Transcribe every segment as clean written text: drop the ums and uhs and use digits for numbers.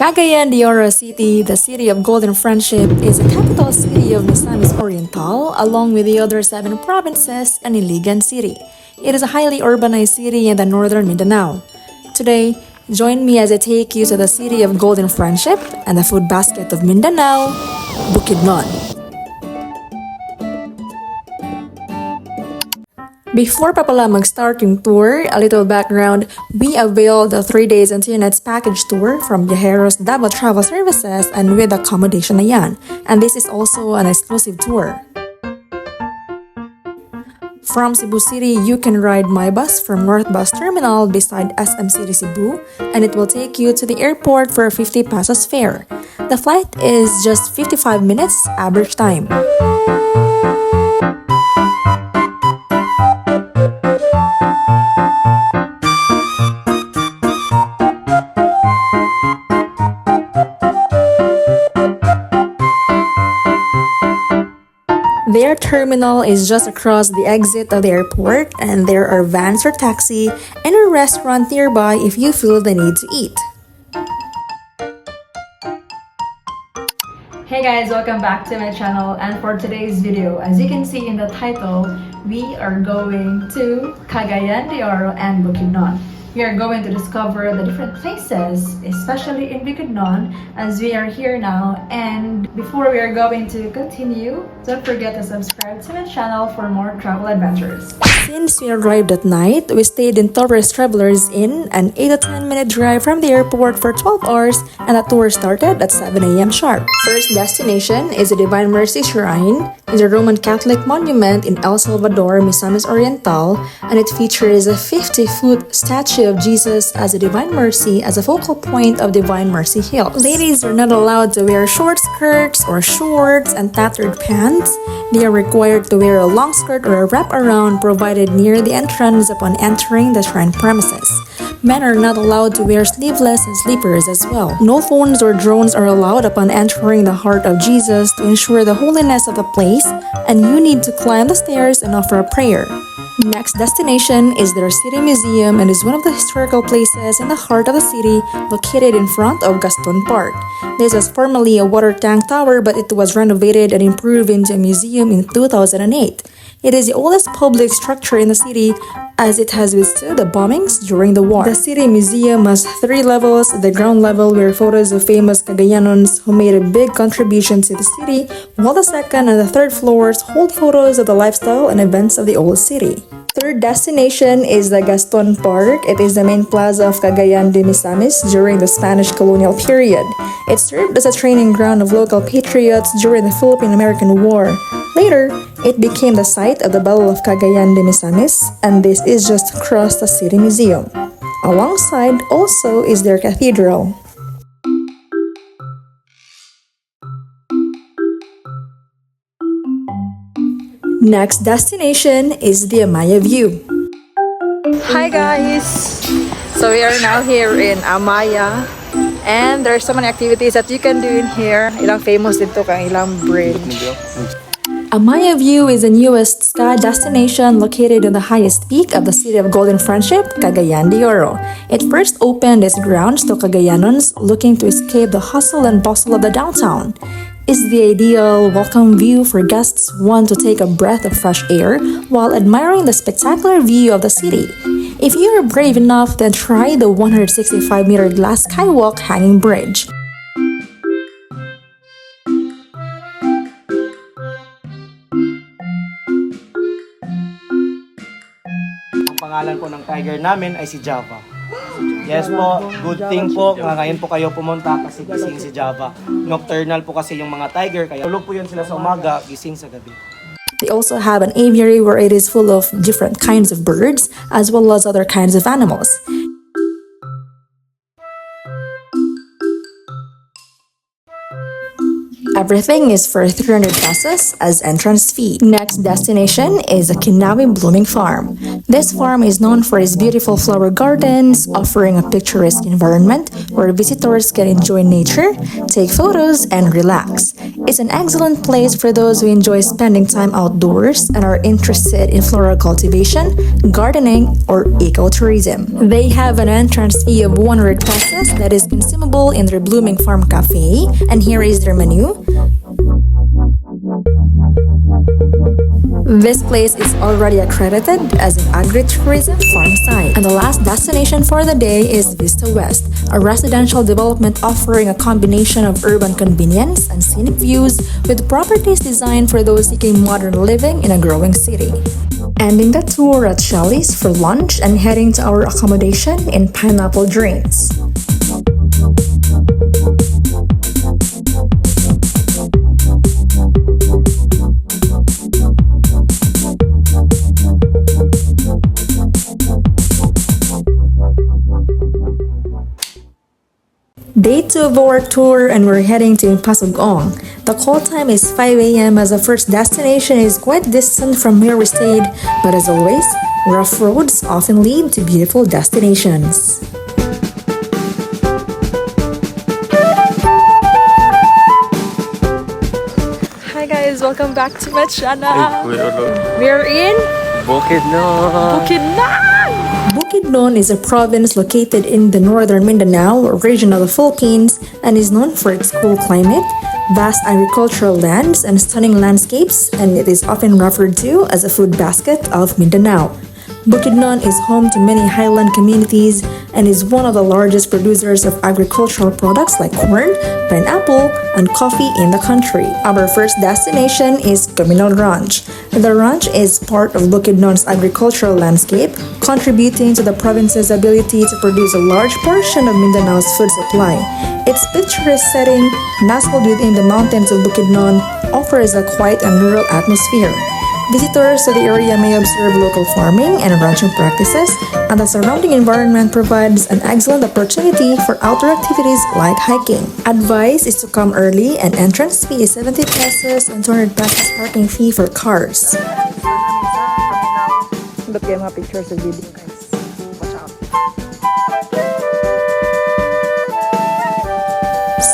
Cagayan de Oro City, the city of golden friendship, is the capital city of Misamis Oriental, along with the other 7 provinces and Iligan City. It is a highly urbanized city in the northern Mindanao. Today, join me as I take you to the city of golden friendship and the food basket of Mindanao, Bukidnon. Before pa pala mag-start yung tour, a little background, we availed the 3 days and 2 nights package tour from Byaheros Davao Travel Services and with accommodation na yan. And this is also an exclusive tour. From Cebu City, you can ride my bus from North Bus Terminal beside SM City Cebu, and it will take you to the airport for 50 pesos fare. The flight is just 55 minutes average time. Their terminal is just across the exit of the airport, and there are vans or taxi and a restaurant nearby if you feel the need to eat. Hey guys, welcome back to my channel, and for today's video, as you can see in the title, we are going to Cagayan de Oro and Bukidnon. We are going to discover the different places, especially in Bukidnon, as we are here now. And before we are going to continue, don't forget to subscribe to my channel for more travel adventures. Since we arrived at night, we stayed in Torres Travelers Inn, an 8 to 10 minute drive from the airport for 12 hours, and the tour started at 7 a.m. sharp. First destination is the Divine Mercy Shrine. It's a Roman Catholic monument in El Salvador, Misamis Oriental, and it features a 50-foot statue of Jesus as a Divine Mercy as a focal point of Divine Mercy Hills. Ladies are not allowed to wear short skirts or shorts and tattered pants. They are required to wear a long skirt or a wrap-around provided near the entrance upon entering the shrine premises. Men are not allowed to wear sleeveless and slippers as well. No phones or drones are allowed upon entering the heart of Jesus to ensure the holiness of the place, and you need to climb the stairs and offer a prayer. Next destination is their city museum, and is one of the historical places in the heart of the city located in front of Gaston Park. This was formerly a water tank tower, but it was renovated and improved into a museum in 2008. It is the oldest public structure in the city as it has withstood the bombings during the war. The city museum has 3 levels. The ground level were photos of famous Cagayanons who made a big contribution to the city, while the second and the third floors hold photos of the lifestyle and events of the old city. Third destination is the Gaston Park. It is the main plaza of Cagayan de Misamis during the Spanish colonial period. It served as a training ground of local patriots during the Philippine-American War. Later, it became the site of the Battle of Cagayan de Misamis, and this is just across the city museum. Alongside also is their cathedral. Next destination is the Amaya View. Hi guys! So we are now here in Amaya, and there are so many activities that you can do in here. Ilang famous dito kang ilang bridge. Amaya View is the newest sky destination located on the highest peak of the city of golden friendship, Cagayan de Oro. It first opened its grounds to Cagayanons looking to escape the hustle and bustle of the downtown. It's the ideal welcome view for guests who want to take a breath of fresh air while admiring the spectacular view of the city. If you are brave enough, then try the 165-meter glass skywalk hanging bridge. Ang pangalan po ng tiger namin ay si Java. Yes po, good thing po nga ngayon po kayo pumunta kasi gising si Java. Nocturnal po kasi yung mga tiger, kaya tulog po yun sila sa umaga, gising sa gabi. They also have an aviary where it is full of different kinds of birds as well as other kinds of animals. Everything is for 300 pesos as entrance fee. Next destination is the Kinami Blooming Farm. This farm is known for its beautiful flower gardens, offering a picturesque environment where visitors can enjoy nature, take photos, and relax. It's an excellent place for those who enjoy spending time outdoors and are interested in floral cultivation, gardening, or ecotourism. They have an entrance fee of 100 pesos that is consumable in their Blooming Farm Cafe, and here is their menu. This place is already accredited as an agritourism farm site. And the last destination for the day is Vista West, a residential development offering a combination of urban convenience and scenic views with properties designed for those seeking modern living in a growing city. Ending the tour at Shelley's for lunch and heading to our accommodation in Pineapple Dreams. Day 2 of our tour and we're heading to Impasugong. The call time is 5 a.m. as the first destination is quite distant from where we stayed, but as always, rough roads often lead to beautiful destinations. Hi guys, welcome back to my channel. We're in Bukidnon. Bukidnon is a province located in the northern Mindanao region of the Philippines and is known for its cool climate, vast agricultural lands, and stunning landscapes, and it is often referred to as a food basket of Mindanao. Bukidnon is home to many highland communities and is one of the largest producers of agricultural products like corn, pineapple, and coffee in the country. Our first destination is Communal Ranch. The ranch is part of Bukidnon's agricultural landscape, contributing to the province's ability to produce a large portion of Mindanao's food supply. Its picturesque setting, nestled within the mountains of Bukidnon, offers a quiet and rural atmosphere. Visitors to the area may observe local farming and ranching practices, and the surrounding environment provides an excellent opportunity for outdoor activities like hiking. Advice is to come early, and entrance fee is 70 pesos and 200 pesos parking fee for cars. Look at mga pictures of video, guys. Watch out.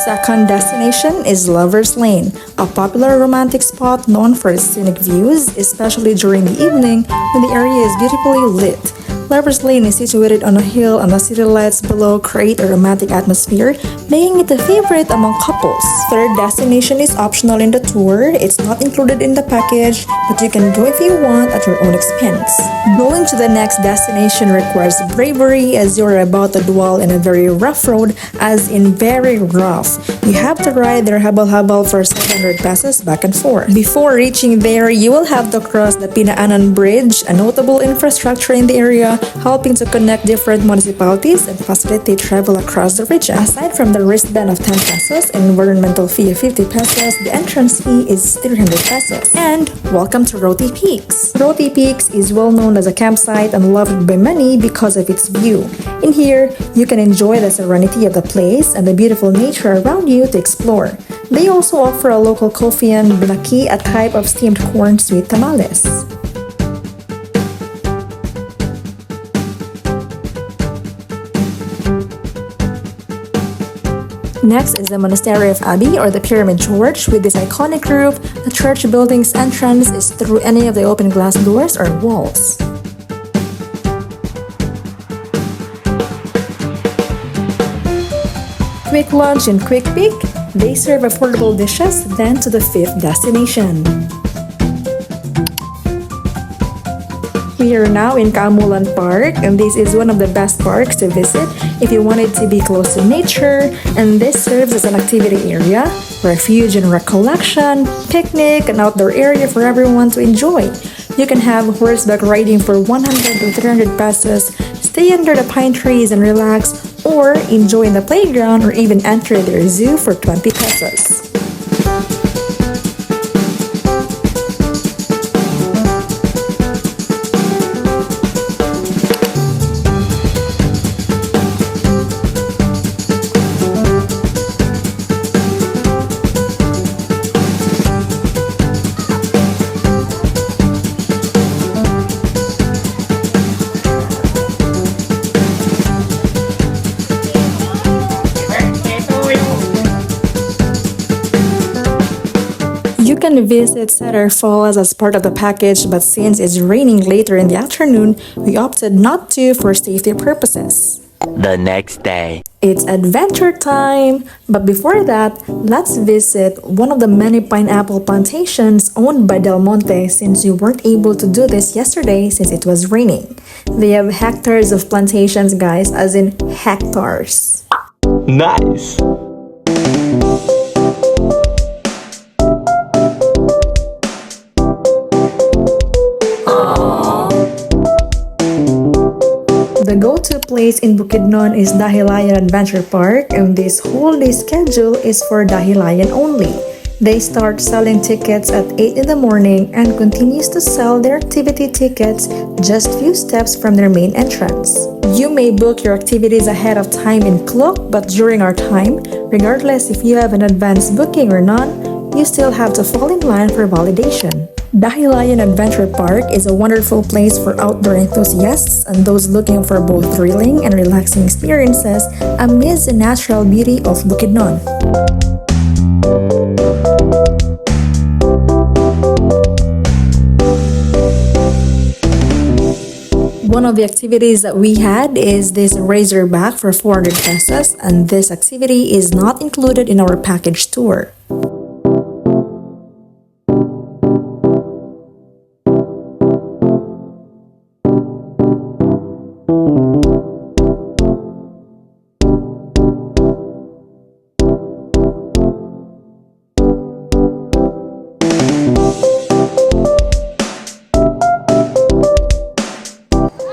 Second destination is Lover's Lane, a popular romantic spot known for its scenic views, especially during the evening when the area is beautifully lit. Lover's Lane is situated on a hill and the city lights below create a romantic atmosphere, making it a favorite among couples. Third destination is optional in the tour. It's not included in the package, but you can go if you want at your own expense. Going to the next destination requires bravery as you're about to dwell in a very rough road, as in very rough. You have to ride their habal-habal for 700 pesos back and forth. Before reaching there, you will have to cross the Pinaanan Bridge, a notable infrastructure in the area, helping to connect different municipalities and facilitate travel across the region. Aside from the wristband of 10 pesos and environmental fee of 50 pesos, the entrance fee is 300 pesos. And welcome to Roti Peaks. Roti Peaks is well known as a campsite and loved by many because of its view. In here, you can enjoy the serenity of the place and the beautiful nature around you to explore. They also offer a local coffee and blaki, a type of steamed corn sweet tamales. Next is the Monastery of Abad, or the Pyramid Church. With this iconic roof, the church building's entrance is through any of the open glass doors or walls. Quick lunch and quick pick. They serve affordable dishes, then to the fifth destination. We are now in Kaamulan Park, and this is one of the best parks to visit if you wanted to be close to nature, and this serves as an activity area, refuge and recollection, picnic, and outdoor area for everyone to enjoy. You can have horseback riding for 100 to 300 pesos, stay under the pine trees and relax, or enjoy in the playground or even enter their zoo for 20 pesos. second visit Cedar Falls as part of the package, but since it's raining later in the afternoon, we opted not to for safety purposes. The next day. It's adventure time! But before that, let's visit one of the many pineapple plantations owned by Del Monte since we weren't able to do this yesterday since it was raining. They have hectares of plantations, guys, as in hectares. Nice! The go-to place in Bukidnon is Dahilayan Adventure Park, and this whole day schedule is for Dahilayan only. They start selling tickets at 8 in the morning and continues to sell their activity tickets just few steps from their main entrance. You may book your activities ahead of time in Klook, but during our time, regardless if you have an advance booking or none, you still have to fall in line for validation. Dahilayan Adventure Park is a wonderful place for outdoor enthusiasts and those looking for both thrilling and relaxing experiences amidst the natural beauty of Bukidnon. One of the activities that we had is this razorback for 400 pesos, and this activity is not included in our package tour.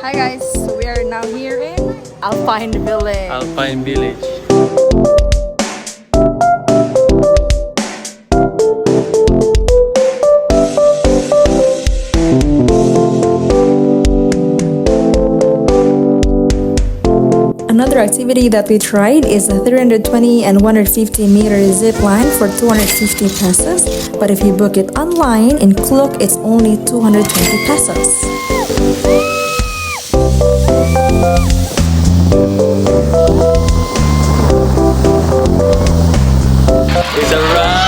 Hi guys, so we are now here in Alpine Village. Alpine Village. Another activity that we tried is a 320 and 150 meter zip line for 250 pesos, but if you book it online in Klook, it's only 220 pesos. It's a ride!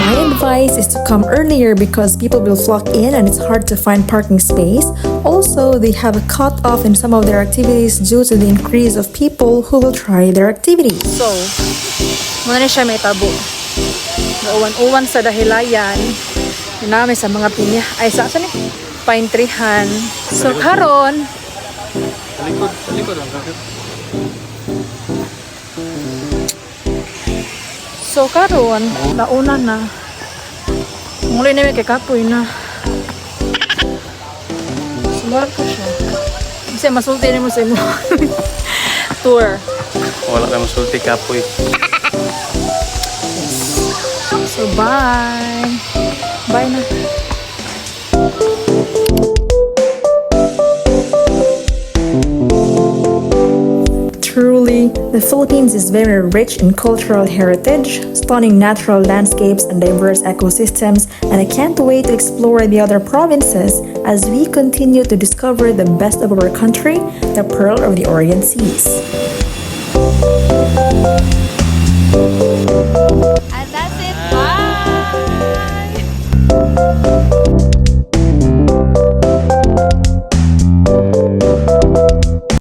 My advice is to come earlier because people will flock in and it's hard to find parking space. Also, they have a cut-off in some of their activities due to the increase of people who will try their activities. So, muna siya may tabo. Uwan-uwan sa Dahilayan. Namin sa mga pinya. Ay, sa ni? Pine treehan. So, karon, Sa likod lang. so karon, launa na. Muli na may kakapoy na. Sumarap ko siya. Kasi masulti na mo sa imo. Tour. Wala ka masulti kapoy. So, bye! Bye na! Truly, the Philippines is very rich in cultural heritage, stunning natural landscapes, and diverse ecosystems, and I can't wait to explore the other provinces as we continue to discover the best of our country, the Pearl of the Orient Seas.